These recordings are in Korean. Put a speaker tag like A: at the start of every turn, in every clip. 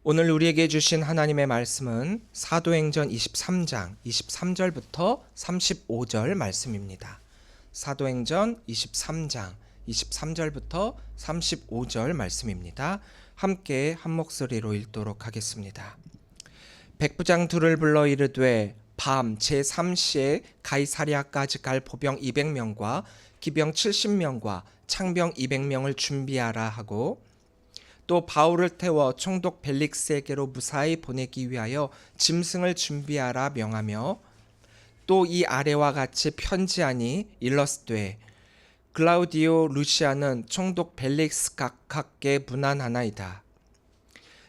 A: 오늘 우리에게 주신 하나님의 말씀은 사도행전 23장 23절부터 35절 말씀입니다. 사도행전 23장 23절부터 35절 말씀입니다. 함께 한 목소리로 읽도록 하겠습니다. 백부장 둘을 불러 이르되 밤 제3시에 가이사랴까지 갈 보병 200명과 기병 70명과 창병 200명을 준비하라 하고, 또 바울을 태워 총독 벨릭스에게로 무사히 보내기 위하여 짐승을 준비하라 명하며, 또 이 아래와 같이 편지하니 일러스되 글라우디오 루시아는 총독 벨릭스 각하께 문안하나이다.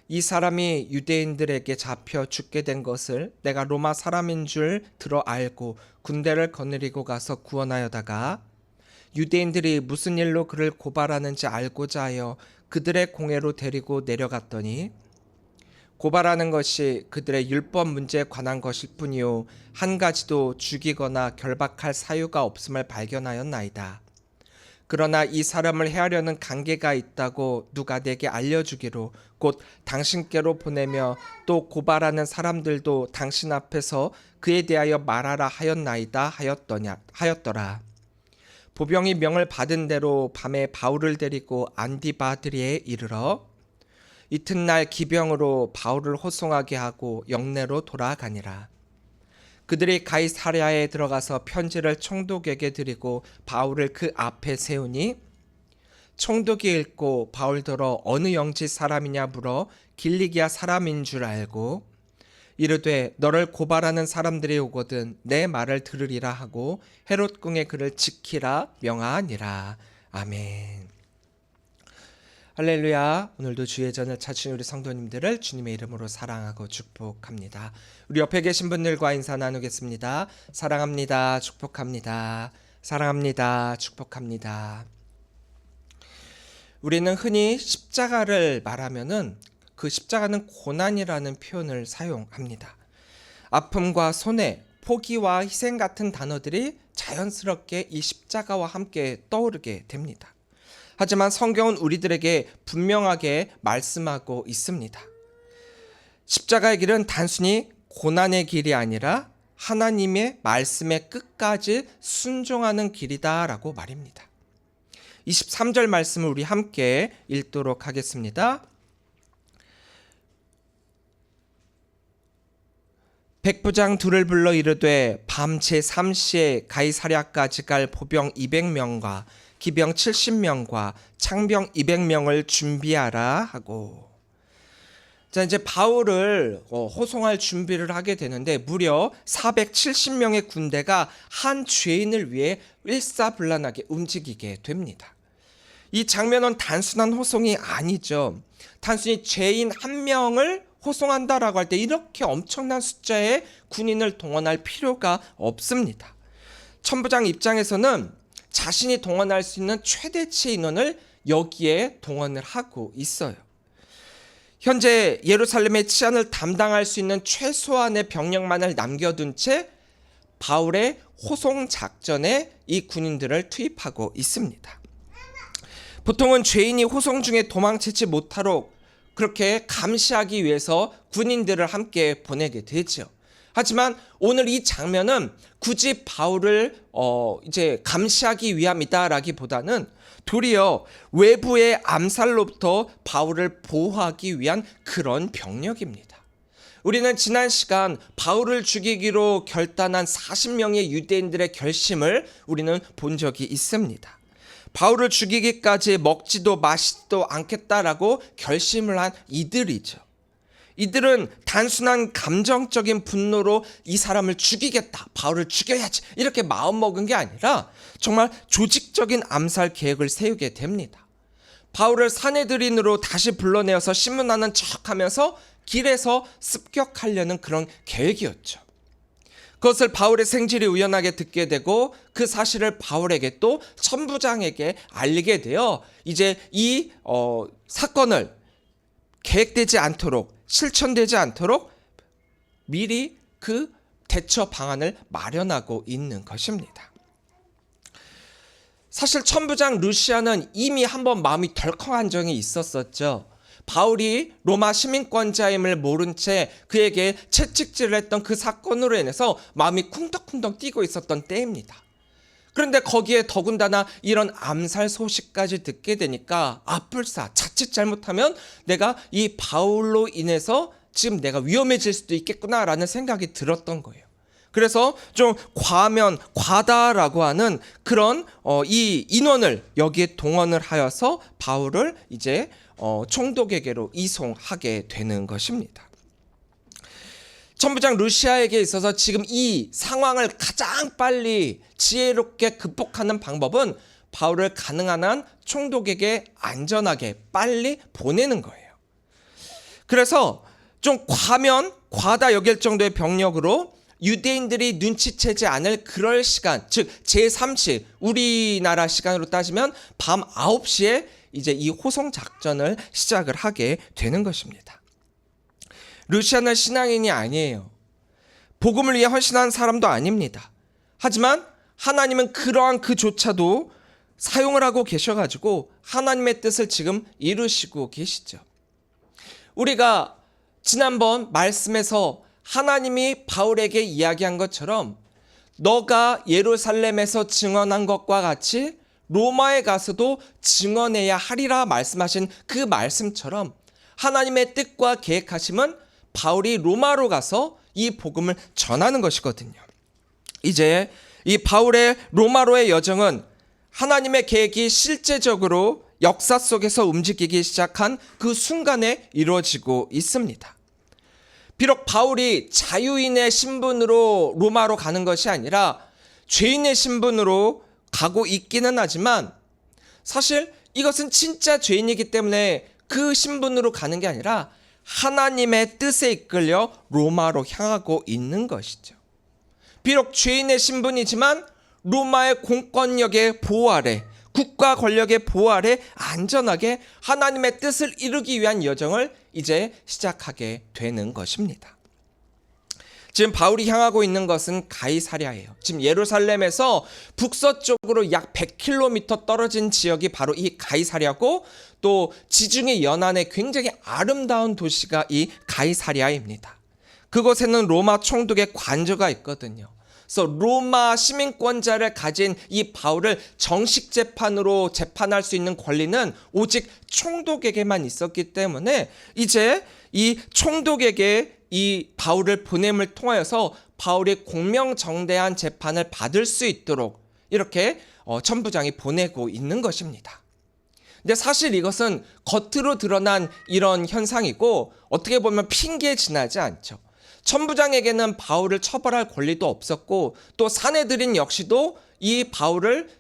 A: 이 사람이 유대인들에게 잡혀 죽게 된 것을 내가 로마 사람인 줄 들어 알고 군대를 거느리고 가서 구원하여다가 유대인들이 무슨 일로 그를 고발하는지 알고자 하여 그들의 공회로 데리고 내려갔더니, 고발하는 것이 그들의 율법 문제에 관한 것일 뿐이요 한 가지도 죽이거나 결박할 사유가 없음을 발견하였나이다. 그러나 이 사람을 해하려는 관계가 있다고 누가 내게 알려주기로 곧 당신께로 보내며, 또 고발하는 사람들도 당신 앞에서 그에 대하여 말하라 하였나이다 하였더라. 보병이 명을 받은 대로 밤에 바울을 데리고 안디바드리에 이르러 이튿날 기병으로 바울을 호송하게 하고 영내로 돌아가니라. 그들이 가이사랴에 들어가서 편지를 총독에게 드리고 바울을 그 앞에 세우니, 총독이 읽고 바울더러 어느 영지 사람이냐 물어 길리기아 사람인 줄 알고 이르되 너를 고발하는 사람들이 오거든 내 말을 들으리라 하고 헤롯궁에 그를 지키라 명하니라. 아멘. 할렐루야. 오늘도 주의 전을 찾으신 우리 성도님들을 주님의 이름으로 사랑하고 축복합니다. 우리 옆에 계신 분들과 인사 나누겠습니다. 사랑합니다. 축복합니다. 사랑합니다. 축복합니다. 우리는 흔히 십자가를 말하면은 그 십자가는 고난이라는 표현을 사용합니다. 아픔과 손해, 포기와 희생 같은 단어들이 자연스럽게 이 십자가와 함께 떠오르게 됩니다. 하지만 성경은 우리들에게 분명하게 말씀하고 있습니다. 십자가의 길은 단순히 고난의 길이 아니라 하나님의 말씀에 끝까지 순종하는 길이다라고 말입니다. 23절 말씀을 우리 함께 읽도록 하겠습니다. 백부장 둘을 불러 이르되 밤 제3시에 가이사랴까지 갈 보병 200명과 기병 70명과 창병 200명을 준비하라 하고, 자 이제 바울을 호송할 준비를 하게 되는데 무려 470명의 군대가 한 죄인을 위해 일사불란하게 움직이게 됩니다. 이 장면은 단순한 호송이 아니죠. 단순히 죄인 한 명을 호송한다라고 할 때 이렇게 엄청난 숫자의 군인을 동원할 필요가 없습니다. 천부장 입장에서는 자신이 동원할 수 있는 최대치의 인원을 여기에 동원을 하고 있어요. 현재 예루살렘의 치안을 담당할 수 있는 최소한의 병력만을 남겨둔 채 바울의 호송 작전에 이 군인들을 투입하고 있습니다. 보통은 죄인이 호송 중에 도망치지 못하도록 그렇게 감시하기 위해서 군인들을 함께 보내게 되죠. 하지만 오늘 이 장면은 굳이 바울을 이제 감시하기 위함이다라기보다는 도리어 외부의 암살로부터 바울을 보호하기 위한 그런 병력입니다. 우리는 지난 시간 바울을 죽이기로 결단한 40명의 유대인들의 결심을 우리는 본 적이 있습니다. 바울을 죽이기까지 먹지도 마시지도 않겠다라고 결심을 한 이들이죠. 이들은 단순한 감정적인 분노로 이 사람을 죽이겠다, 바울을 죽여야지 이렇게 마음먹은 게 아니라 정말 조직적인 암살 계획을 세우게 됩니다. 바울을 사내들인으로 다시 불러내어서 신문하는 척하면서 길에서 습격하려는 그런 계획이었죠. 그것을 바울의 생질이 우연하게 듣게 되고 그 사실을 바울에게 또 천부장에게 알리게 되어 이제 이 사건을 계획되지 않도록 실천되지 않도록 미리 그 대처 방안을 마련하고 있는 것입니다. 사실 천부장 루시아는 이미 한번 마음이 덜컹한 적이 있었었죠. 바울이 로마 시민권자임을 모른 채 그에게 채찍질을 했던 그 사건으로 인해서 마음이 쿵덕쿵덕 뛰고 있었던 때입니다. 그런데 거기에 더군다나 이런 암살 소식까지 듣게 되니까 아뿔싸, 자칫 잘못하면 내가 이 바울로 인해서 지금 내가 위험해질 수도 있겠구나라는 생각이 들었던 거예요. 그래서 좀 과다라고 하는 그런 이 인원을 여기에 동원을 하여서 바울을 이제 총독에게로 이송하게 되는 것입니다. 천부장 루시아에게 있어서 지금 이 상황을 가장 빨리 지혜롭게 극복하는 방법은 바울을 가능한 한 총독에게 안전하게 빨리 보내는 거예요. 그래서 좀 과다 여길 정도의 병력으로 유대인들이 눈치채지 않을 그럴 시간, 즉 제3시, 우리나라 시간으로 따지면 밤 9시에 이제 이 호송 작전을 시작을 하게 되는 것입니다. 루시아는 신앙인이 아니에요. 복음을 위해 헌신한 사람도 아닙니다. 하지만 하나님은 그러한 그조차도 사용을 하고 계셔가지고 하나님의 뜻을 지금 이루시고 계시죠. 우리가 지난번 말씀에서 하나님이 바울에게 이야기한 것처럼 너가 예루살렘에서 증언한 것과 같이 로마에 가서도 증언해야 하리라 말씀하신 그 말씀처럼 하나님의 뜻과 계획하심은 바울이 로마로 가서 이 복음을 전하는 것이거든요. 이제 이 바울의 로마로의 여정은 하나님의 계획이 실제적으로 역사 속에서 움직이기 시작한 그 순간에 이루어지고 있습니다. 비록 바울이 자유인의 신분으로 로마로 가는 것이 아니라 죄인의 신분으로 가고 있기는 하지만 사실 이것은 진짜 죄인이기 때문에 그 신분으로 가는 게 아니라 하나님의 뜻에 이끌려 로마로 향하고 있는 것이죠. 비록 죄인의 신분이지만 로마의 공권력의 보호 아래, 국가 권력의 보호 아래 안전하게 하나님의 뜻을 이루기 위한 여정을 이제 시작하게 되는 것입니다. 지금 바울이 향하고 있는 것은 가이사랴예요. 지금 예루살렘에서 북서쪽으로 약 100km 떨어진 지역이 바로 이 가이사랴고 또 지중해 연안에 굉장히 아름다운 도시가 이 가이사랴입니다. 그곳에는 로마 총독의 관저가 있거든요. 그래서 로마 시민권자를 가진 이 바울을 정식 재판으로 재판할 수 있는 권리는 오직 총독에게만 있었기 때문에 이제 이 총독에게 이 바울을 보냄을 통하여서 바울이 공명정대한 재판을 받을 수 있도록 이렇게 천부장이 보내고 있는 것입니다. 근데 사실 이것은 겉으로 드러난 이런 현상이고 어떻게 보면 핑계에 지나지 않죠. 천부장에게는 바울을 처벌할 권리도 없었고 또 사내들인 역시도 이 바울을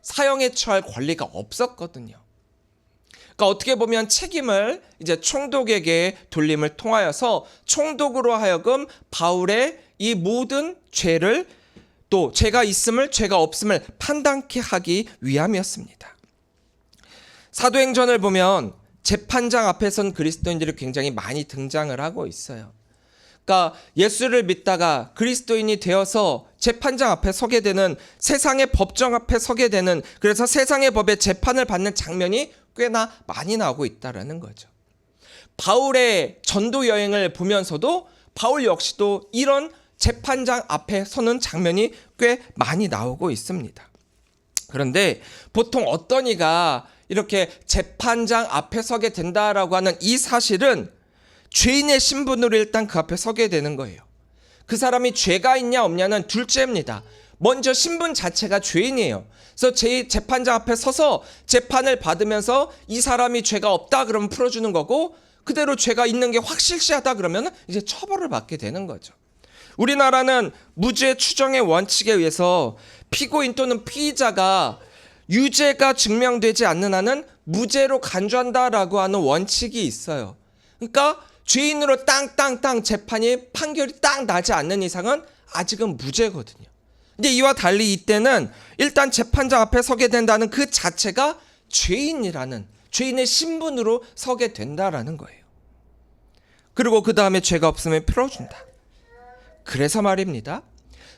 A: 사형에 처할 권리가 없었거든요. 그러니까 어떻게 보면 책임을 이제 총독에게 돌림을 통하여서 총독으로 하여금 바울의 이 모든 죄를 또 죄가 있음을 죄가 없음을 판단케 하기 위함이었습니다. 사도행전을 보면 재판장 앞에 선 그리스도인들이 굉장히 많이 등장을 하고 있어요. 그러니까 예수를 믿다가 그리스도인이 되어서 재판장 앞에 서게 되는, 세상의 법정 앞에 서게 되는, 그래서 세상의 법에 재판을 받는 장면이 꽤나 많이 나오고 있다라는 거죠. 바울의 전도 여행을 보면서도 바울 역시도 이런 재판장 앞에 서는 장면이 꽤 많이 나오고 있습니다. 그런데 보통 어떤 이가 이렇게 재판장 앞에 서게 된다라고 하는 이 사실은 죄인의 신분으로 일단 그 앞에 서게 되는 거예요. 그 사람이 죄가 있냐 없냐는 둘째입니다. 먼저 신분 자체가 죄인이에요. 그래서 재판장 앞에 서서 재판을 받으면서 이 사람이 죄가 없다 그러면 풀어주는 거고 그대로 죄가 있는 게 확실시하다 그러면 이제 처벌을 받게 되는 거죠. 우리나라는 무죄 추정의 원칙에 의해서 피고인 또는 피의자가 유죄가 증명되지 않는 한은 무죄로 간주한다라고 하는 원칙이 있어요. 그러니까 죄인으로 땅땅땅 재판이 판결이 딱 나지 않는 이상은 아직은 무죄거든요. 근데 이와 달리 이때는 일단 재판장 앞에 서게 된다는 그 자체가 죄인이라는, 죄인의 신분으로 서게 된다라는 거예요. 그리고 그 다음에 죄가 없으면 풀어준다. 그래서 말입니다.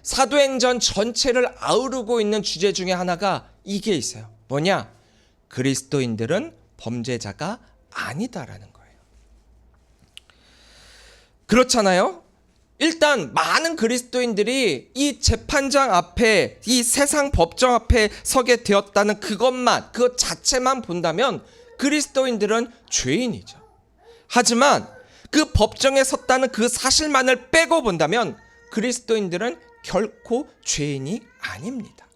A: 사도행전 전체를 아우르고 있는 주제 중에 하나가 이게 있어요. 뭐냐? 그리스도인들은 범죄자가 아니다라는 거예요. 그렇잖아요. 일단 많은 그리스도인들이 이 재판장 앞에, 이 세상 법정 앞에 서게 되었다는 그것 자체만 본다면 그리스도인들은 죄인이죠. 하지만 그 법정에 섰다는 그 사실만을 빼고 본다면 그리스도인들은 결코 죄인이 아닙니다.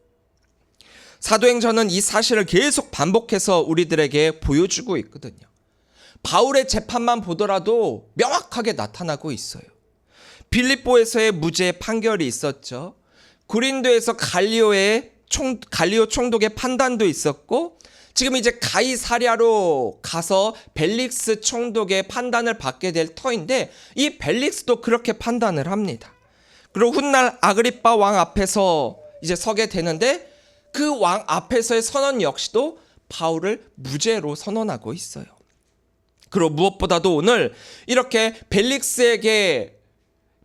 A: 사도행전은 이 사실을 계속 반복해서 우리들에게 보여주고 있거든요. 바울의 재판만 보더라도 명확하게 나타나고 있어요. 빌립보에서의 무죄 판결이 있었죠. 고린도에서 갈리오 총독의 판단도 있었고, 지금 이제 가이사랴로 가서 벨릭스 총독의 판단을 받게 될 터인데, 이 벨릭스도 그렇게 판단을 합니다. 그리고 훗날 아그리빠 왕 앞에서 이제 서게 되는데, 그 왕 앞에서의 선언 역시도 바울을 무죄로 선언하고 있어요. 그리고 무엇보다도 오늘 이렇게 벨릭스에게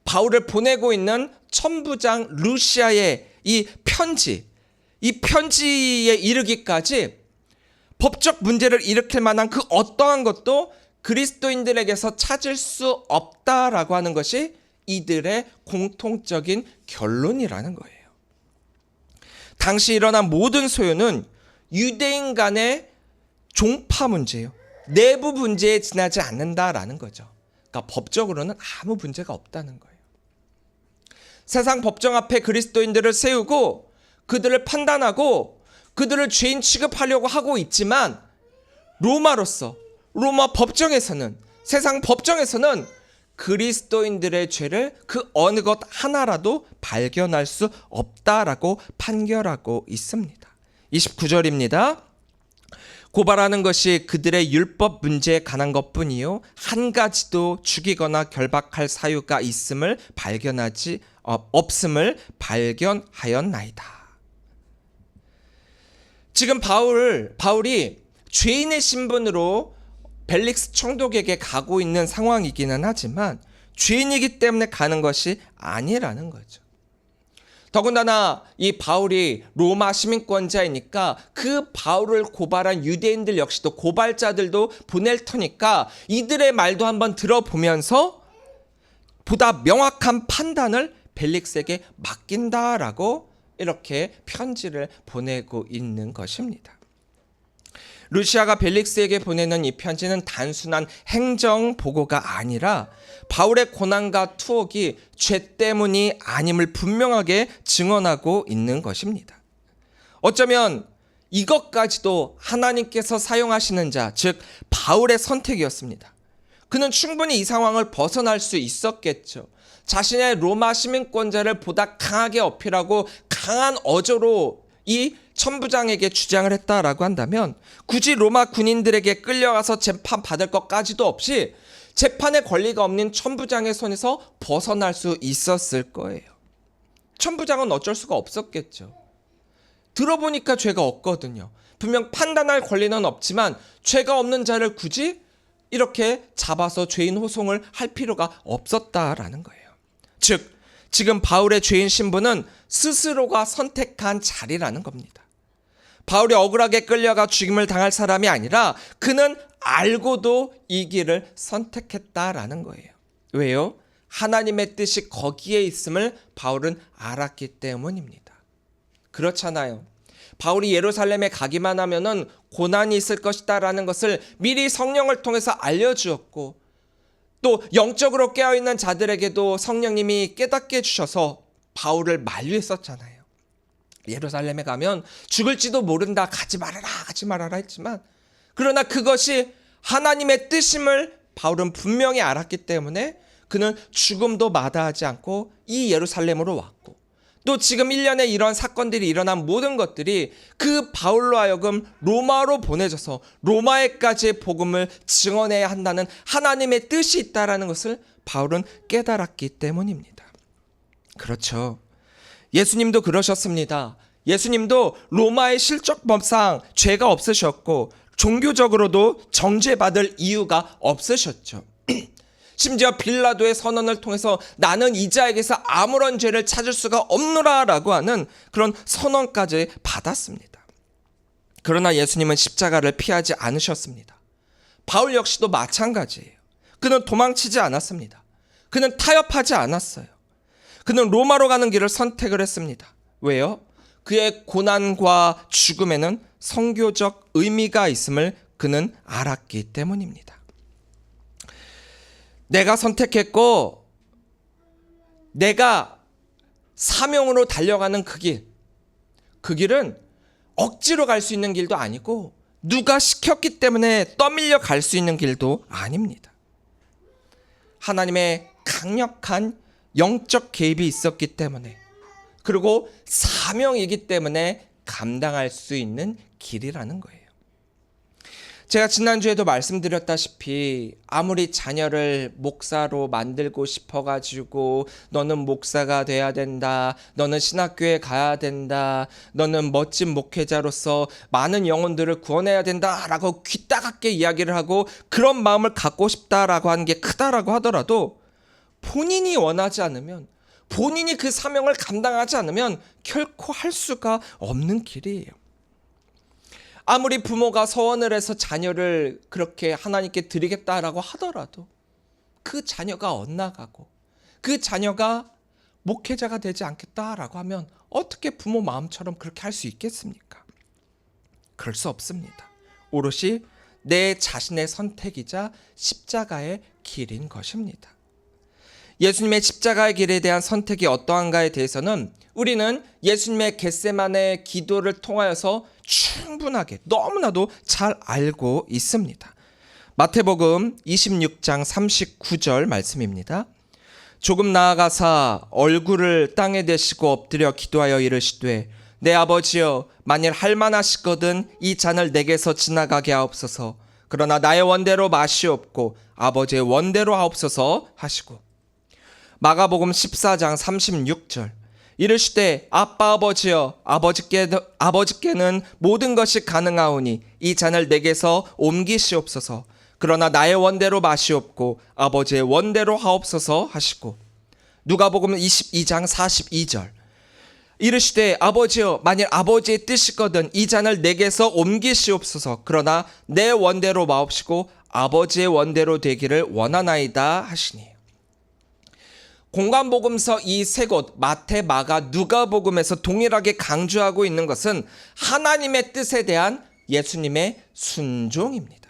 A: 바울을 보내고 있는 천부장 루시아의 이 편지에 이르기까지 법적 문제를 일으킬 만한 그 어떠한 것도 그리스도인들에게서 찾을 수 없다라고 하는 것이 이들의 공통적인 결론이라는 거예요. 당시 일어난 모든 소요는 유대인 간의 종파 문제예요. 내부 문제에 지나지 않는다라는 거죠. 그러니까 법적으로는 아무 문제가 없다는 거예요. 세상 법정 앞에 그리스도인들을 세우고 그들을 판단하고 그들을 죄인 취급하려고 하고 있지만 로마 법정에서는, 세상 법정에서는 그리스도인들의 죄를 그 어느 것 하나라도 발견할 수 없다라고 판결하고 있습니다. 29절입니다. 고발하는 것이 그들의 율법 문제에 관한 것뿐이요 한 가지도 죽이거나 결박할 사유가 없음을 발견하였나이다. 지금 바울이 죄인의 신분으로 벨릭스 총독에게 가고 있는 상황이기는 하지만 죄인이기 때문에 가는 것이 아니라는 거죠. 더군다나 이 바울이 로마 시민권자이니까 그 바울을 고발한 유대인들 역시도 고발자들도 보낼 터니까 이들의 말도 한번 들어보면서 보다 명확한 판단을 벨릭스에게 맡긴다라고 이렇게 편지를 보내고 있는 것입니다. 루시아가 벨릭스에게 보내는 이 편지는 단순한 행정 보고가 아니라 바울의 고난과 투옥이 죄 때문이 아님을 분명하게 증언하고 있는 것입니다. 어쩌면 이것까지도 하나님께서 사용하시는 자, 즉 바울의 선택이었습니다. 그는 충분히 이 상황을 벗어날 수 있었겠죠. 자신의 로마 시민권자를 보다 강하게 어필하고 강한 어조로 이 천부장에게 주장을 했다라고 한다면 굳이 로마 군인들에게 끌려가서 재판받을 것까지도 없이 재판의 권리가 없는 천부장의 손에서 벗어날 수 있었을 거예요. 천부장은 어쩔 수가 없었겠죠. 들어보니까 죄가 없거든요. 분명 판단할 권리는 없지만 죄가 없는 자를 굳이 이렇게 잡아서 죄인 호송을 할 필요가 없었다라는 거예요. 즉, 지금 바울의 죄인 신분은 스스로가 선택한 자리라는 겁니다. 바울이 억울하게 끌려가 죽임을 당할 사람이 아니라 그는 알고도 이 길을 선택했다라는 거예요. 왜요? 하나님의 뜻이 거기에 있음을 바울은 알았기 때문입니다. 그렇잖아요. 바울이 예루살렘에 가기만 하면은 고난이 있을 것이다라는 것을 미리 성령을 통해서 알려주었고 또 영적으로 깨어있는 자들에게도 성령님이 깨닫게 해주셔서 바울을 만류했었잖아요. 예루살렘에 가면 죽을지도 모른다, 가지 말아라 했지만 그러나 그것이 하나님의 뜻임을 바울은 분명히 알았기 때문에 그는 죽음도 마다하지 않고 이 예루살렘으로 왔고 또 지금 1년에 이런 사건들이 일어난 모든 것들이 그 바울로 하여금 로마로 보내져서 로마에까지 복음을 증언해야 한다는 하나님의 뜻이 있다라는 것을 바울은 깨달았기 때문입니다. 그렇죠. 예수님도 그러셨습니다. 예수님도 로마의 실적법상 죄가 없으셨고 종교적으로도 정죄받을 이유가 없으셨죠. 심지어 빌라도의 선언을 통해서 나는 이 자에게서 아무런 죄를 찾을 수가 없노라라고 하는 그런 선언까지 받았습니다. 그러나 예수님은 십자가를 피하지 않으셨습니다. 바울 역시도 마찬가지예요. 그는 도망치지 않았습니다. 그는 타협하지 않았어요. 그는 로마로 가는 길을 선택을 했습니다. 왜요? 그의 고난과 죽음에는 선교적 의미가 있음을 그는 알았기 때문입니다. 내가 선택했고 내가 사명으로 달려가는 그 길은 억지로 갈 수 있는 길도 아니고 누가 시켰기 때문에 떠밀려 갈 수 있는 길도 아닙니다. 하나님의 강력한 영적 개입이 있었기 때문에, 그리고 사명이기 때문에 감당할 수 있는 길이라는 거예요. 제가 지난주에도 말씀드렸다시피 아무리 자녀를 목사로 만들고 싶어가지고 너는 목사가 돼야 된다, 너는 신학교에 가야 된다, 너는 멋진 목회자로서 많은 영혼들을 구원해야 된다라고 귀따갑게 이야기를 하고 그런 마음을 갖고 싶다라고 하는 게 크다라고 하더라도 본인이 원하지 않으면, 본인이 그 사명을 감당하지 않으면 결코 할 수가 없는 길이에요. 아무리 부모가 서원을 해서 자녀를 그렇게 하나님께 드리겠다라고 하더라도 그 자녀가 엇나가고 그 자녀가 목회자가 되지 않겠다라고 하면 어떻게 부모 마음처럼 그렇게 할 수 있겠습니까? 그럴 수 없습니다. 오롯이 내 자신의 선택이자 십자가의 길인 것입니다. 예수님의 십자가의 길에 대한 선택이 어떠한가에 대해서는 우리는 예수님의 겟세마네 기도를 통하여서 충분하게 너무나도 잘 알고 있습니다. 마태복음 26장 39절 말씀입니다. 조금 나아가사 얼굴을 땅에 대시고 엎드려 기도하여 이르시되 내 아버지여 만일 할만하시거든 이 잔을 내게서 지나가게 하옵소서. 그러나 나의 원대로 마시옵고 아버지의 원대로 하옵소서 하시고, 마가복음 14장 36절 이르시되 아빠 아버지여 아버지께는 모든 것이 가능하오니 이 잔을 내게서 옮기시옵소서. 그러나 나의 원대로 마시옵고 아버지의 원대로 하옵소서 하시고, 누가복음 22장 42절 이르시되 아버지여 만일 아버지의 뜻이거든 이 잔을 내게서 옮기시옵소서. 그러나 내 원대로 마옵시고 아버지의 원대로 되기를 원하나이다 하시니, 공관복음서 이 세 곳 마태, 마가, 누가복음에서 동일하게 강조하고 있는 것은 하나님의 뜻에 대한 예수님의 순종입니다.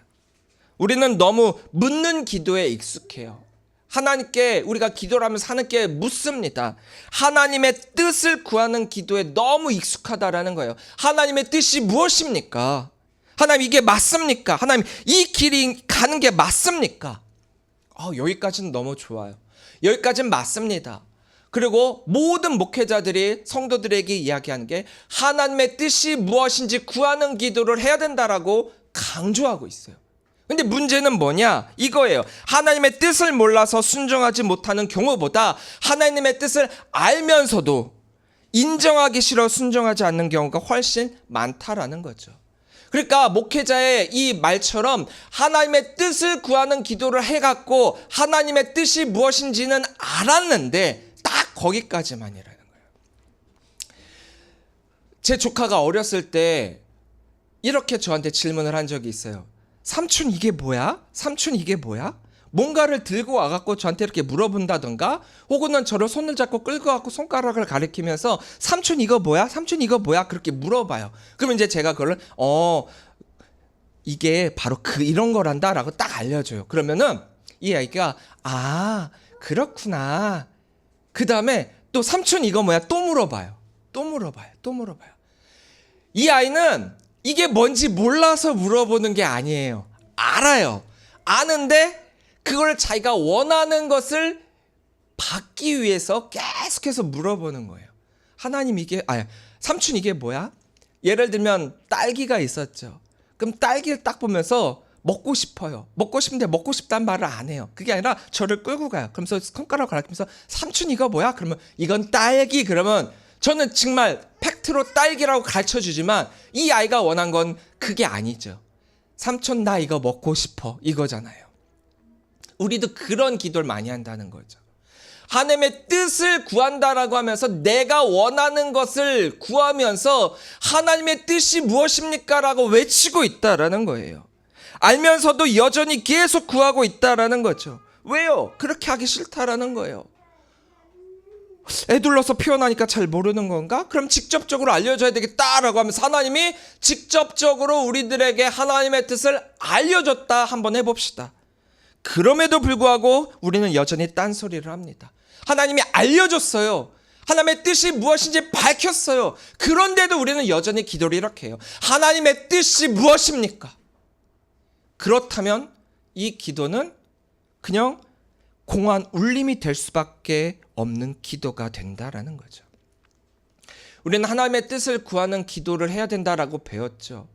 A: 우리는 너무 묻는 기도에 익숙해요. 하나님께 우리가 기도를 하면서 하나님께 묻습니다. 하나님의 뜻을 구하는 기도에 너무 익숙하다라는 거예요. 하나님의 뜻이 무엇입니까? 하나님 이게 맞습니까? 하나님 이 길이 가는 게 맞습니까? 여기까지는 너무 좋아요. 여기까지는 맞습니다. 그리고 모든 목회자들이 성도들에게 이야기하는 게 하나님의 뜻이 무엇인지 구하는 기도를 해야 된다라고 강조하고 있어요. 근데 문제는 뭐냐? 이거예요. 하나님의 뜻을 몰라서 순종하지 못하는 경우보다 하나님의 뜻을 알면서도 인정하기 싫어 순종하지 않는 경우가 훨씬 많다라는 거죠. 그러니까 목회자의 이 말처럼 하나님의 뜻을 구하는 기도를 해갖고 하나님의 뜻이 무엇인지는 알았는데 딱 거기까지만이라는 거예요. 제 조카가 어렸을 때 이렇게 저한테 질문을 한 적이 있어요. 삼촌 이게 뭐야? 삼촌 이게 뭐야? 뭔가를 들고 와갖고 저한테 이렇게 물어본다던가, 혹은 저를 손을 잡고 끌고 와갖고 손가락을 가리키면서 삼촌 이거 뭐야? 삼촌 이거 뭐야? 그렇게 물어봐요. 그러면 이제 제가 그걸 이게 바로 이런 거란다라고 딱 알려줘요. 그러면은 이 아이가 그렇구나. 그 다음에 또 삼촌 이거 뭐야? 또 물어봐요. 또 물어봐요. 이 아이는 이게 뭔지 몰라서 물어보는 게 아니에요. 알아요. 아는데 그걸 자기가 원하는 것을 받기 위해서 계속해서 물어보는 거예요. 삼촌 이게 뭐야? 예를 들면 딸기가 있었죠. 그럼 딸기를 딱 보면서 먹고 싶어요. 먹고 싶은데 먹고 싶단 말을 안 해요. 그게 아니라 저를 끌고 가요. 그러면서 손가락을 가리키면서 삼촌 이거 뭐야? 그러면 이건 딸기. 그러면 저는 정말 팩트로 딸기라고 가르쳐주지만 이 아이가 원한 건 그게 아니죠. 삼촌 나 이거 먹고 싶어 이거잖아요. 우리도 그런 기도를 많이 한다는 거죠. 하나님의 뜻을 구한다라고 하면서 내가 원하는 것을 구하면서 하나님의 뜻이 무엇입니까? 라고 외치고 있다라는 거예요. 알면서도 여전히 계속 구하고 있다라는 거죠. 왜요? 그렇게 하기 싫다라는 거예요. 애둘러서 표현하니까 잘 모르는 건가? 그럼 직접적으로 알려줘야 되겠다라고 하면서 하나님이 직접적으로 우리들에게 하나님의 뜻을 알려줬다 한번 해봅시다. 그럼에도 불구하고 우리는 여전히 딴소리를 합니다. 하나님이 알려줬어요. 하나님의 뜻이 무엇인지 밝혔어요. 그런데도 우리는 여전히 기도를 이렇게 해요. 하나님의 뜻이 무엇입니까? 그렇다면 이 기도는 그냥 공허한 울림이 될 수밖에 없는 기도가 된다라는 거죠. 우리는 하나님의 뜻을 구하는 기도를 해야 된다라고 배웠죠.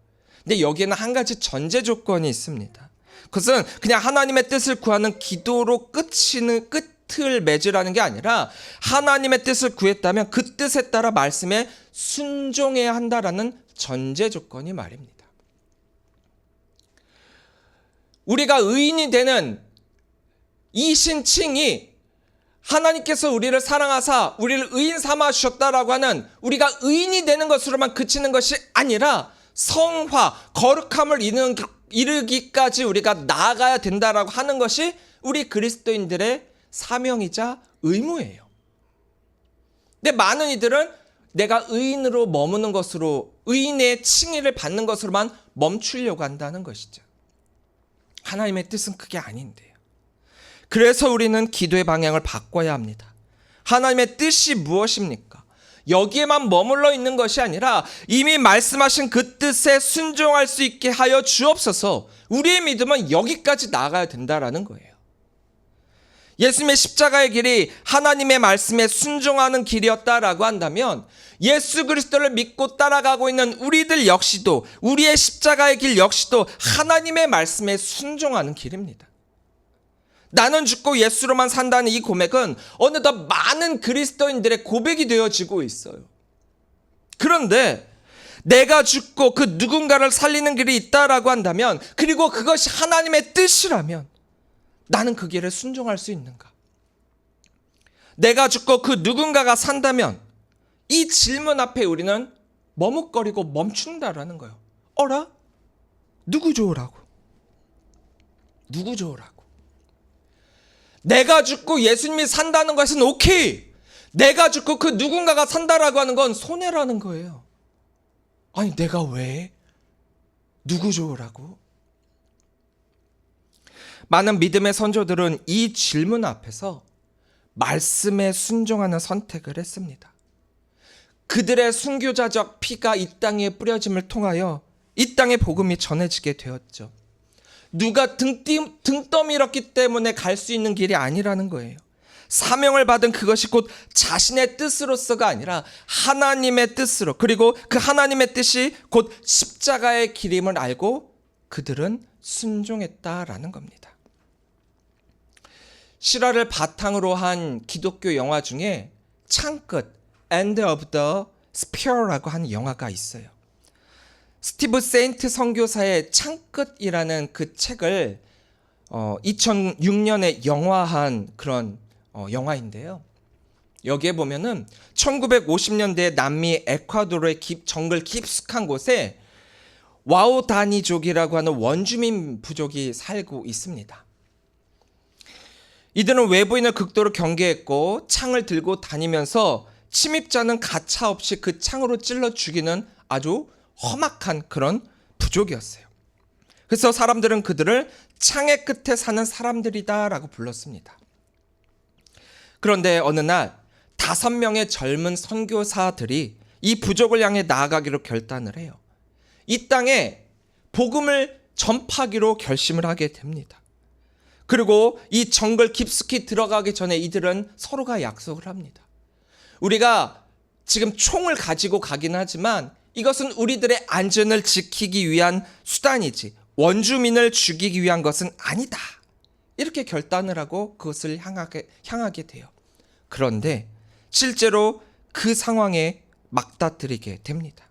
A: 근데 여기에는 한 가지 전제 조건이 있습니다. 그것은 그냥 하나님의 뜻을 구하는 기도로 끝을 맺으라는 게 아니라 하나님의 뜻을 구했다면 그 뜻에 따라 말씀에 순종해야 한다라는 전제 조건이 말입니다. 우리가 의인이 되는 이 신칭이 하나님께서 우리를 사랑하사 우리를 의인 삼아 주셨다라고 하는 우리가 의인이 되는 것으로만 그치는 것이 아니라 성화, 거룩함을 이르기까지 우리가 나아가야 된다라고 하는 것이 우리 그리스도인들의 사명이자 의무예요. 근데 많은 이들은 내가 의인으로 머무는 것으로 의인의 칭의를 받는 것으로만 멈추려고 한다는 것이죠. 하나님의 뜻은 그게 아닌데요. 그래서 우리는 기도의 방향을 바꿔야 합니다. 하나님의 뜻이 무엇입니까? 여기에만 머물러 있는 것이 아니라 이미 말씀하신 그 뜻에 순종할 수 있게 하여 주옵소서. 우리의 믿음은 여기까지 나아가야 된다라는 거예요. 예수님의 십자가의 길이 하나님의 말씀에 순종하는 길이었다라고 한다면 예수 그리스도를 믿고 따라가고 있는 우리들 역시도 우리의 십자가의 길 역시도 하나님의 말씀에 순종하는 길입니다. 나는 죽고 예수로만 산다는 이 고백은 어느덧 많은 그리스도인들의 고백이 되어지고 있어요. 그런데 내가 죽고 그 누군가를 살리는 길이 있다라고 한다면 그리고 그것이 하나님의 뜻이라면 나는 그 길에 순종할 수 있는가? 내가 죽고 그 누군가가 산다면 이 질문 앞에 우리는 머뭇거리고 멈춘다라는 거예요. 어라? 누구 좋으라고? 누구 좋으라고? 내가 죽고 예수님이 산다는 것은 오케이. 내가 죽고 그 누군가가 산다라고 하는 건 손해라는 거예요. 아니 내가 왜? 누구 좋으라고? 많은 믿음의 선조들은 이 질문 앞에서 말씀에 순종하는 선택을 했습니다. 그들의 순교자적 피가 이 땅에 뿌려짐을 통하여 이 땅의 복음이 전해지게 되었죠. 누가 등 떠밀었기 때문에 갈 수 있는 길이 아니라는 거예요. 사명을 받은 그것이 곧 자신의 뜻으로서가 아니라 하나님의 뜻으로, 그리고 그 하나님의 뜻이 곧 십자가의 길임을 알고 그들은 순종했다라는 겁니다. 실화를 바탕으로 한 기독교 영화 중에 창끝 End of the Spear라고 하는 영화가 있어요. 스티브 세인트 선교사의 창끝이라는 그 책을 2006년에 영화한 그런 영화인데요. 여기에 보면은 1950년대 남미 에콰도르의 정글 깊숙한 곳에 와우다니족이라고 하는 원주민 부족이 살고 있습니다. 이들은 외부인을 극도로 경계했고 창을 들고 다니면서 침입자는 가차없이 그 창으로 찔러 죽이는 아주 험악한 그런 부족이었어요. 그래서 사람들은 그들을 창의 끝에 사는 사람들이다라고 불렀습니다. 그런데 어느 날 5명의 젊은 선교사들이 이 부족을 향해 나아가기로 결단을 해요. 이 땅에 복음을 전파하기로 결심을 하게 됩니다. 그리고 이 정글 깊숙이 들어가기 전에 이들은 서로가 약속을 합니다. 우리가 지금 총을 가지고 가긴 하지만 이것은 우리들의 안전을 지키기 위한 수단이지 원주민을 죽이기 위한 것은 아니다. 이렇게 결단을 하고 그것을 향하게 돼요. 그런데 실제로 그 상황에 맞닥뜨리게 됩니다.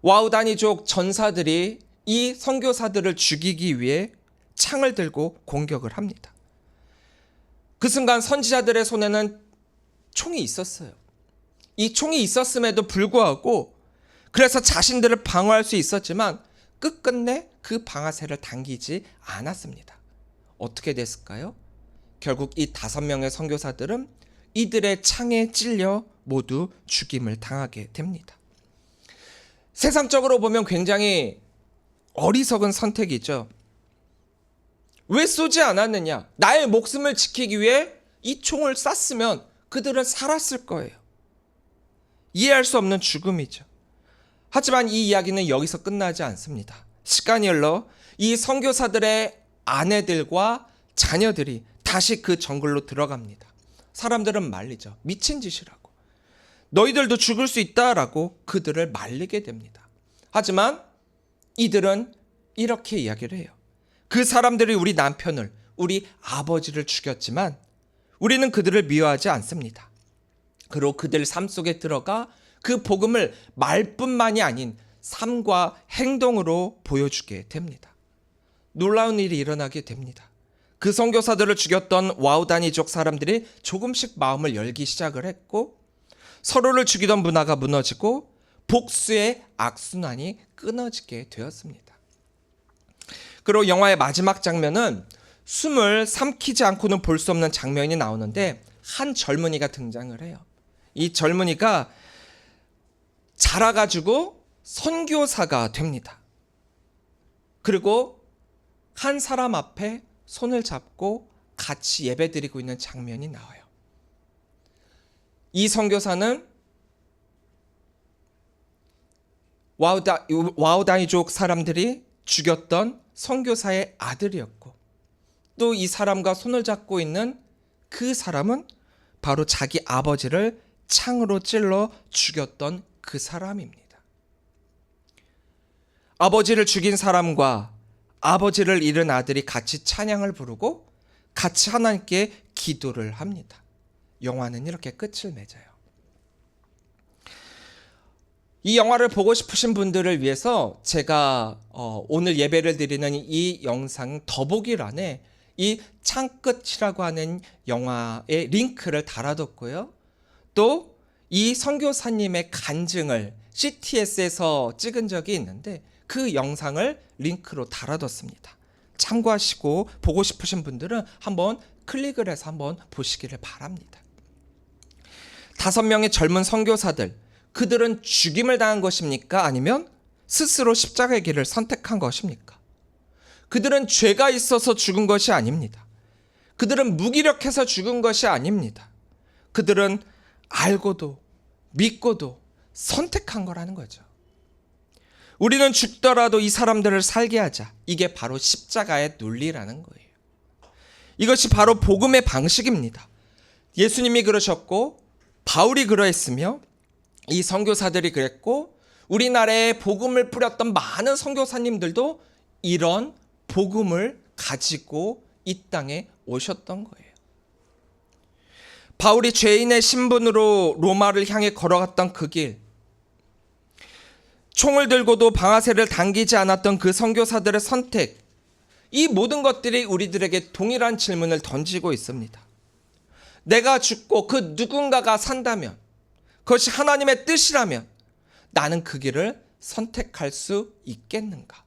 A: 와우다니족 전사들이 이 선교사들을 죽이기 위해 창을 들고 공격을 합니다. 그 순간 선지자들의 손에는 총이 있었어요. 이 총이 있었음에도 불구하고 그래서 자신들을 방어할 수 있었지만 끝끝내 그 방아쇠를 당기지 않았습니다. 어떻게 됐을까요? 결국 이 5명의 선교사들은 이들의 창에 찔려 모두 죽임을 당하게 됩니다. 세상적으로 보면 굉장히 어리석은 선택이죠. 왜 쏘지 않았느냐? 나의 목숨을 지키기 위해 이 총을 쐈으면 그들은 살았을 거예요. 이해할 수 없는 죽음이죠. 하지만 이 이야기는 여기서 끝나지 않습니다. 시간이 흘러 이 선교사들의 아내들과 자녀들이 다시 그 정글로 들어갑니다. 사람들은 말리죠. 미친 짓이라고. 너희들도 죽을 수 있다라고 그들을 말리게 됩니다. 하지만 이들은 이렇게 이야기를 해요. 그 사람들이 우리 남편을, 우리 아버지를 죽였지만 우리는 그들을 미워하지 않습니다. 그리고 그들 삶 속에 들어가 그 복음을 말뿐만이 아닌 삶과 행동으로 보여주게 됩니다. 놀라운 일이 일어나게 됩니다. 그 선교사들을 죽였던 와우다니족 사람들이 조금씩 마음을 열기 시작을 했고 서로를 죽이던 문화가 무너지고 복수의 악순환이 끊어지게 되었습니다. 그리고 영화의 마지막 장면은 숨을 삼키지 않고는 볼 수 없는 장면이 나오는데 한 젊은이가 등장을 해요. 이 젊은이가 자라가지고 선교사가 됩니다. 그리고 한 사람 앞에 손을 잡고 같이 예배드리고 있는 장면이 나와요. 이 선교사는 와우다니족 사람들이 죽였던 선교사의 아들이었고 또 이 사람과 손을 잡고 있는 그 사람은 바로 자기 아버지를 창으로 찔러 죽였던 그 사람입니다. 아버지를 죽인 사람과 아버지를 잃은 아들이 같이 찬양을 부르고 같이 하나님께 기도를 합니다. 영화는 이렇게 끝을 맺어요. 이 영화를 보고 싶으신 분들을 위해서 제가 오늘 예배를 드리는 이 영상 더보기란에 이 창끝이라고 하는 영화의 링크를 달아뒀고요. 또 이 선교사님의 간증을 CTS에서 찍은 적이 있는데 그 영상을 링크로 달아뒀습니다. 참고하시고 보고 싶으신 분들은 한번 클릭을 해서 한번 보시기를 바랍니다. 5명의 젊은 선교사들, 그들은 죽임을 당한 것입니까? 아니면 스스로 십자가의 길을 선택한 것입니까? 그들은 죄가 있어서 죽은 것이 아닙니다. 그들은 무기력해서 죽은 것이 아닙니다. 그들은 알고도 믿고도 선택한 거라는 거죠. 우리는 죽더라도 이 사람들을 살게 하자. 이게 바로 십자가의 논리라는 거예요. 이것이 바로 복음의 방식입니다. 예수님이 그러셨고 바울이 그러했으며 이 선교사들이 그랬고 우리나라에 복음을 뿌렸던 많은 선교사님들도 이런 복음을 가지고 이 땅에 오셨던 거예요. 바울이 죄인의 신분으로 로마를 향해 걸어갔던 그 길, 총을 들고도 방아쇠를 당기지 않았던 그 선교사들의 선택, 이 모든 것들이 우리들에게 동일한 질문을 던지고 있습니다. 내가 죽고 그 누군가가 산다면, 그것이 하나님의 뜻이라면 나는 그 길을 선택할 수 있겠는가?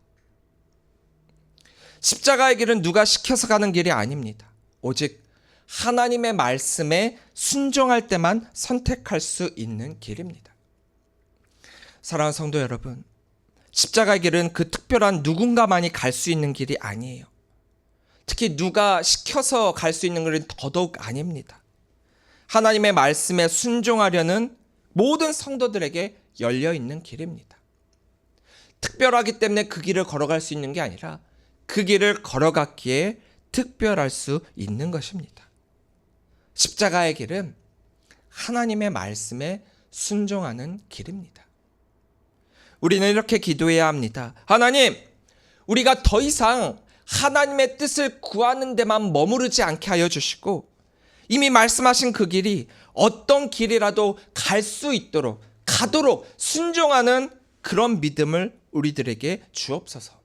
A: 십자가의 길은 누가 시켜서 가는 길이 아닙니다. 오직 하나님의 말씀에 순종할 때만 선택할 수 있는 길입니다. 사랑하는 성도 여러분, 십자가의 길은 그 특별한 누군가만이 갈 수 있는 길이 아니에요. 특히 누가 시켜서 갈 수 있는 길은 더더욱 아닙니다. 하나님의 말씀에 순종하려는 모든 성도들에게 열려있는 길입니다. 특별하기 때문에 그 길을 걸어갈 수 있는 게 아니라 그 길을 걸어갔기에 특별할 수 있는 것입니다. 십자가의 길은 하나님의 말씀에 순종하는 길입니다. 우리는 이렇게 기도해야 합니다. 하나님, 우리가 더 이상 하나님의 뜻을 구하는 데만 머무르지 않게 하여 주시고 이미 말씀하신 그 길이 어떤 길이라도 갈 수 있도록 가도록 순종하는 그런 믿음을 우리들에게 주옵소서.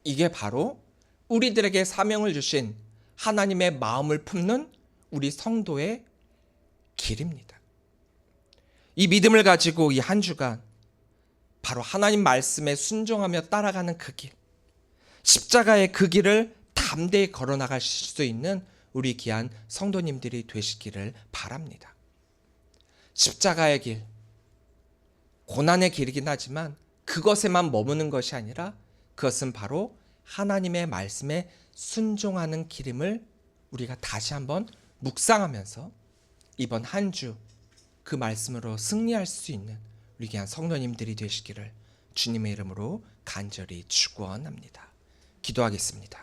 A: 이게 바로 우리들에게 사명을 주신 하나님의 마음을 품는 우리 성도의 길입니다. 이 믿음을 가지고 이 한 주간 바로 하나님 말씀에 순종하며 따라가는 그 길, 십자가의 그 길을 담대히 걸어나갈 수 있는 우리 귀한 성도님들이 되시기를 바랍니다. 십자가의 길, 고난의 길이긴 하지만 그것에만 머무는 것이 아니라 그것은 바로 하나님의 말씀에 순종하는 길임을 우리가 다시 한번 묵상하면서 이번 한 주 그 말씀으로 승리할 수 있는 우리 귀한 성도님들이 되시기를 주님의 이름으로 간절히 축원합니다. 기도하겠습니다.